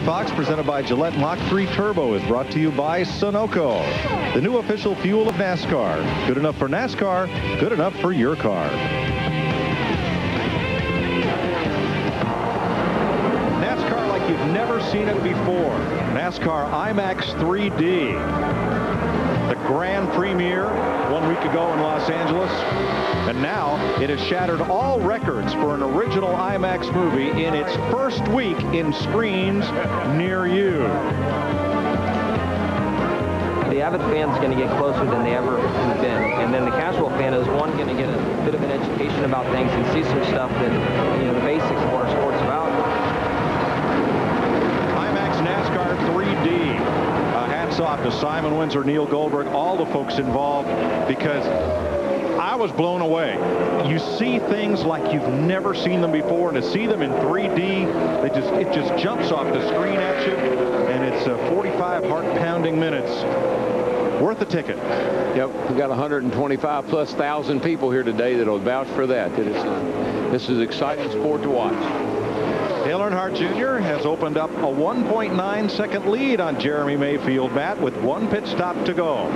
Fox, presented by Gillette Mach 3 Turbo, is brought to you by Sunoco, the new official fuel of NASCAR. Good enough for NASCAR, good enough for your car. NASCAR like you've never seen it before. NASCAR IMAX 3D. The grand premiere 1 week ago in Los Angeles. And now it has shattered all records for an original IMAX movie in its first week in screens near you. The avid fan's going to get closer than they ever have been. And then the casual fan is, one, going to get a bit of an education about things and see some stuff that, you know, the basics of what our sport's about. IMAX NASCAR 3D. Hats off to Simon Windsor, Neil Goldberg, all the folks involved, because I was blown away. You see things like you've never seen them before, and to see them in 3D, it just jumps off the screen at you, and it's 45 heart-pounding minutes. Worth a ticket. Yep, we've got 125,000+ people here today that'll vouch for that. This is an exciting sport to watch. Dale Earnhardt Jr. has opened up a 1.9-second lead on Jeremy Mayfield, Matt, with one pit stop to go.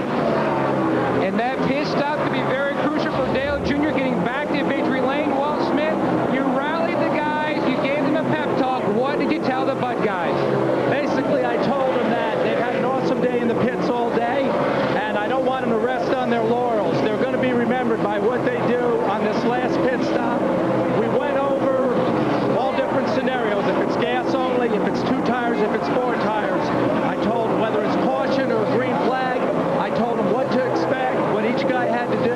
And that pit stop could be very crucial for Dale Jr. getting back to victory lane. Walt Smith, you rallied the guys, you gave them a pep talk. What did you tell the Bud guys? Basically, I told them that they've had an awesome day in the pits all day, and I don't want them to rest on their laurels. They're going to be remembered by what they do on this last pit stop. We went over all different scenarios. If it's gas only, if it's 2 tires, if it's 4 tires. I told them whether it's caution or green flag. I told them what to expect, what each guy had to do,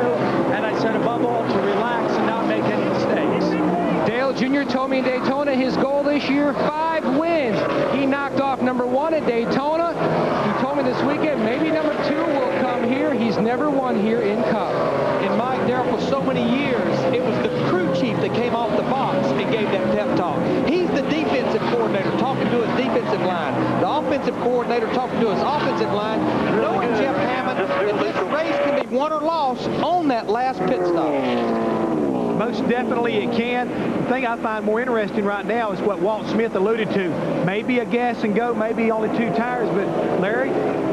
and I said above all to relax and not make any mistakes. Dale Jr. told me in Daytona his goal this year, 5 wins. He knocked off #1 at Daytona. He told me this weekend maybe #2 will come here. He's never won here in Cup. And Mike, Darrell, for so many years, it was the crew chief that came off the box and gave that pep talk. He's the defensive coordinator talking to his defensive line. The offensive coordinator talking to his offensive line. Knowing Jeff Hammond that this race can be won or lost on that last pit stop. Most definitely it can. The thing I find more interesting right now is what Walt Smith alluded to. Maybe a gas and go, maybe only 2 tires, but Larry,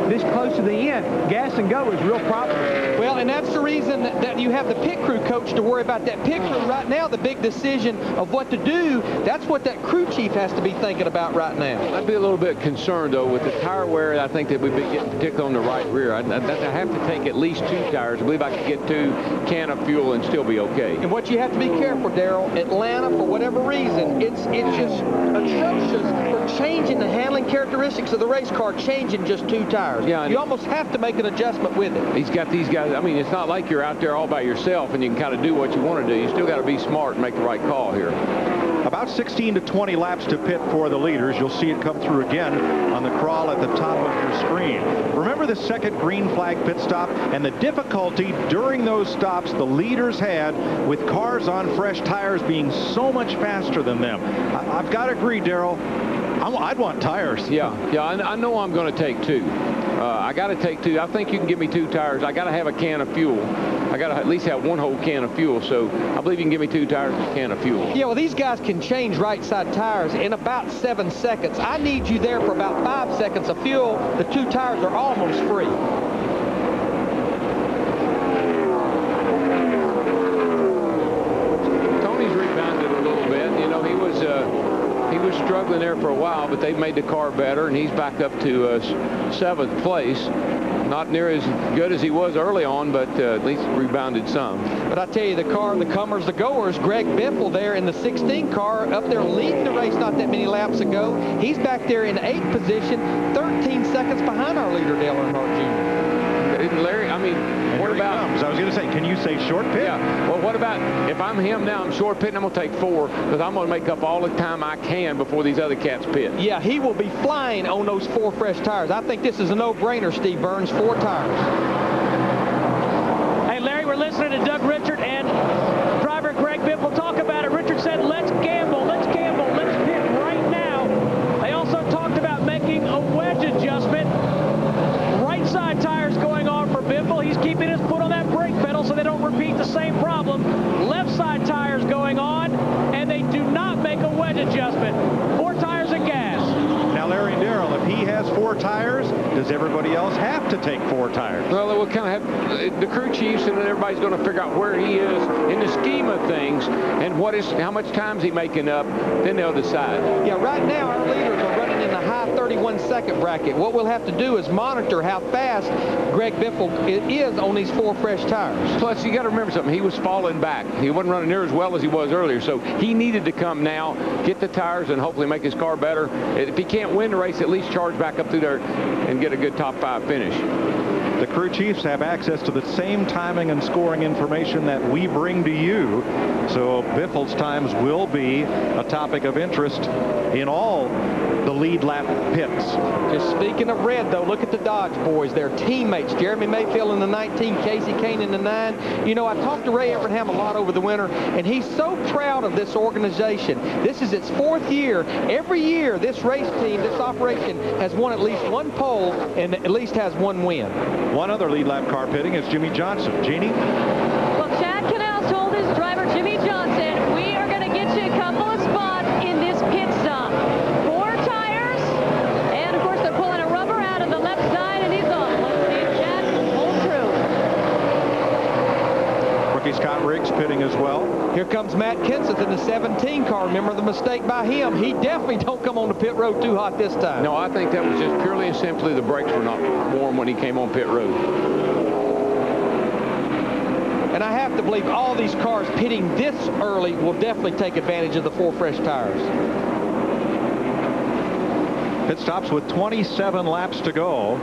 this close to the end, gas and go is real problem. Well, and that's the reason that you have the pit crew coach to worry about that pit crew right now. The big decision of what to do, that's what that crew chief has to be thinking about right now. I'd be a little bit concerned, though, with the tire wear. I think that we've been getting, particularly on the right rear. I have to take at least 2 tires. I believe I could get 2 can of fuel and still be okay. And what you have to be careful, Darrell, Atlanta, for whatever reason, it's just atrocious for changing the handling characteristics of the race car, changing just 2 tires. Yeah, you almost have to make an adjustment with it. He's got these guys. I mean, it's not like you're out there all by yourself and you can kind of do what you want to do. You still got to be smart and make the right call here. About 16 to 20 laps to pit for the leaders. You'll see it come through again on the crawl at the top of your screen. Remember the second green flag pit stop and the difficulty during those stops the leaders had with cars on fresh tires being so much faster than them. I've got to agree, Darrell. I'd want tires. Yeah, I know I'm going to take 2. I got to take 2. I think you can give me 2 tires. I got to have a can of fuel. I got to at least have 1 whole can of fuel. So I believe you can give me 2 tires and a can of fuel. Yeah, well, these guys can change right side tires in about 7 seconds. I need you there for about 5 seconds of fuel. The 2 tires are almost free. Tony's rebounded a little bit. You know, he was struggling there for a while, but they've made the car better, and he's back up to 7th place. Not near as good as he was early on, but at least rebounded some. But I tell you, the car, the comers, the goers, Greg Biffle there in the 16 car up there leading the race not that many laps ago. He's back there in 8th position, 13 seconds behind our leader, Dale Earnhardt Jr. Larry, I mean, what about... I was going to say, can you say short pit? Yeah. Well, what about if I'm him now, I'm short pitting, I'm going to take 4 because I'm going to make up all the time I can before these other cats pit. Yeah, he will be flying on those 4 fresh tires. I think this is a no-brainer, Steve Burns, 4 tires. Hey, Larry, we're listening to Doug Richard and driver Greg Biffle talk about it. Richard said, let's gamble, let's pit right now. They also talked about making a wedge adjustment. Right side tires going on for Biffle. He's keeping his foot on that brake pedal so they don't repeat the same problem. Left side tires going on, and they do not make a wedge adjustment. 4 tires of gas. Now, Larry, If he has 4 tires, does everybody else have to take 4 tires? Well, it will kind of have the crew chiefs, and then everybody's going to figure out where he is in the scheme of things and how much time is he making up. Then they'll decide. Yeah, right now our leaders are running in the high 31-second bracket. What we'll have to do is monitor how fast Greg Biffle is on these 4 fresh tires. Plus, you got to remember something. He was falling back. He wasn't running near as well as he was earlier, so he needed to come now, get the tires, and hopefully make his car better. If he can't win the race, at least charge back up through there and get a good top 5 finish. The crew chiefs have access to the same timing and scoring information that we bring to you. So Biffle's times will be a topic of interest in all the lead lap pits. Just speaking of red, though, look at the Dodge boys. They're teammates. Jeremy Mayfield in the 19, Casey Kane in the 9. You know, I talked to Ray Evernham a lot over the winter, and he's so proud of this organization. This is its 4th year. Every year, this race team, this operation, has won at least 1 pole and at least has 1 win. One other lead lap car pitting is Jimmy Johnson. Jeannie? Well, Chad Canals told his driver, Jimmy Johnson, we are going to get you a couple of spots in this pit stop. 4 tires, and of course they're pulling a rubber out of the left side, and he's off. Let's see if Chad can pull through. Rookie Scott Riggs pitting as well. Here comes Matt Kenseth in the 17 car. Remember the mistake by him. He definitely don't come on the pit road too hot this time. No, I think that was just purely and simply the brakes were not warm when he came on pit road. And I have to believe all these cars pitting this early will definitely take advantage of the 4 fresh tires. Pit stops with 27 laps to go.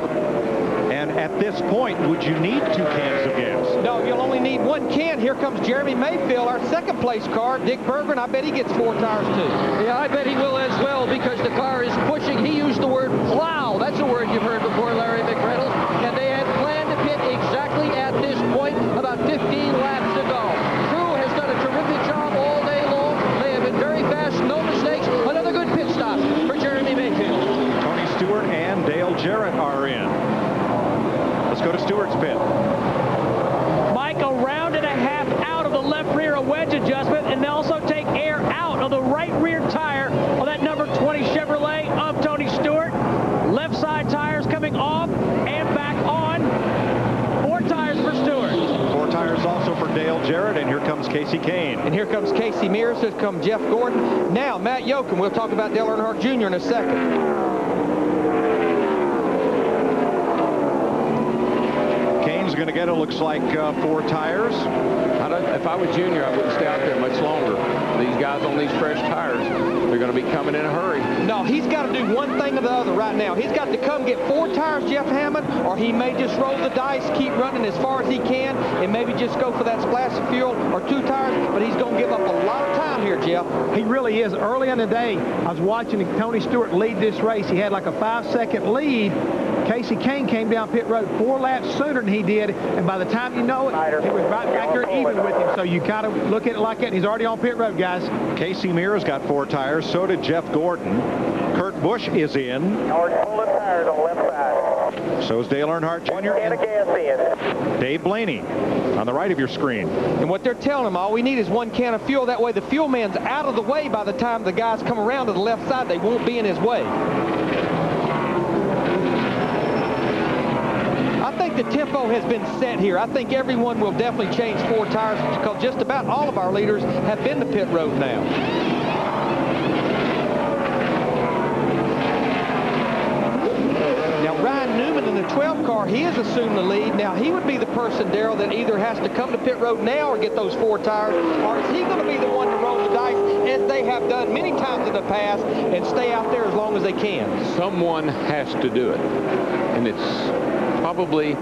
And at this point, would you need 2 cans of gas? No, you'll only need 1 can. Here comes Jeremy Mayfield, our 2nd place car. Dick Berggren, I bet he gets 4 tires too. Yeah, I bet he will as well, because the car is pushing. He used the word plow. That's a word you've heard before, Larry McReynolds. And they had planned to pit exactly at this point, about 15 laps to go. Crew has done a terrific job all day long. They have been very fast, no mistakes. Another good pit stop for Jeremy Mayfield. Tony Stewart and Dale Jarrett are in. Let's go to Stewart's pit. Mike, a round and a half out of the left rear, a wedge adjustment, and also take air out of the right rear tire of that number 20 Chevrolet of Tony Stewart. Left side tires coming off and back on. 4 tires for Stewart. 4 tires also for Dale Jarrett, and here comes Casey Kane. And here comes Casey Mears. Here comes Jeff Gordon. Now, Matt Yoakum. We'll talk about Dale Earnhardt Jr. in a second. Going to get, it looks like, 4 tires. If I was Junior, I wouldn't stay out there much longer. These guys on these fresh tires, they're going to be coming in a hurry. No, he's got to do one thing or the other right now. He's got to come get 4 tires, Jeff Hammond, or he may just roll the dice, keep running as far as he can, and maybe just go for that splash of fuel or 2 tires, but he's going to give up a lot of time here, Jeff. He really is. Early in the day, I was watching Tony Stewart lead this race. He had like a 5-second lead. Casey Kane came down pit road 4 laps sooner than he did, and by the time you know it, he was right back there even with him. So you kind of look at it like that, and he's already on pit road, guys. Casey Mears got 4 tires. So did Jeff Gordon. Kurt Busch is in. Pulling tires on the left side. So is Dale Earnhardt Jr. And a gas in. Dave Blaney on the right of your screen. And what they're telling him, all we need is 1 can of fuel. That way the fuel man's out of the way by the time the guys come around to the left side. They won't be in his way. I think the tempo has been set here. I think everyone will definitely change 4 tires, because just about all of our leaders have been to pit road now. Now, Ryan Newman in the 12 car, he has assumed the lead. Now, he would be the person, Darrell, that either has to come to pit road now or get those 4 tires, or is he going to be the one to roll the dice, as they have done many times in the past, and stay out there as long as they can? Someone has to do it, and it's probably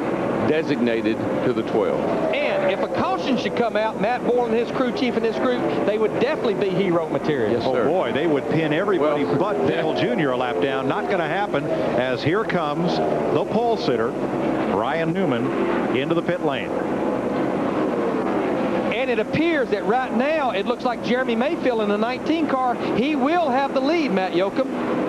designated to the 12. And if a caution should come out, Matt Boyle and his crew chief and his group, they would definitely be hero material. Yes, sir. Oh boy, they would pin everybody but Dale Jr. a lap down. Not going to happen, as here comes the pole sitter, Ryan Newman, into the pit lane. And it appears that right now, it looks like Jeremy Mayfield in the 19 car, he will have the lead, Matt Yoakum.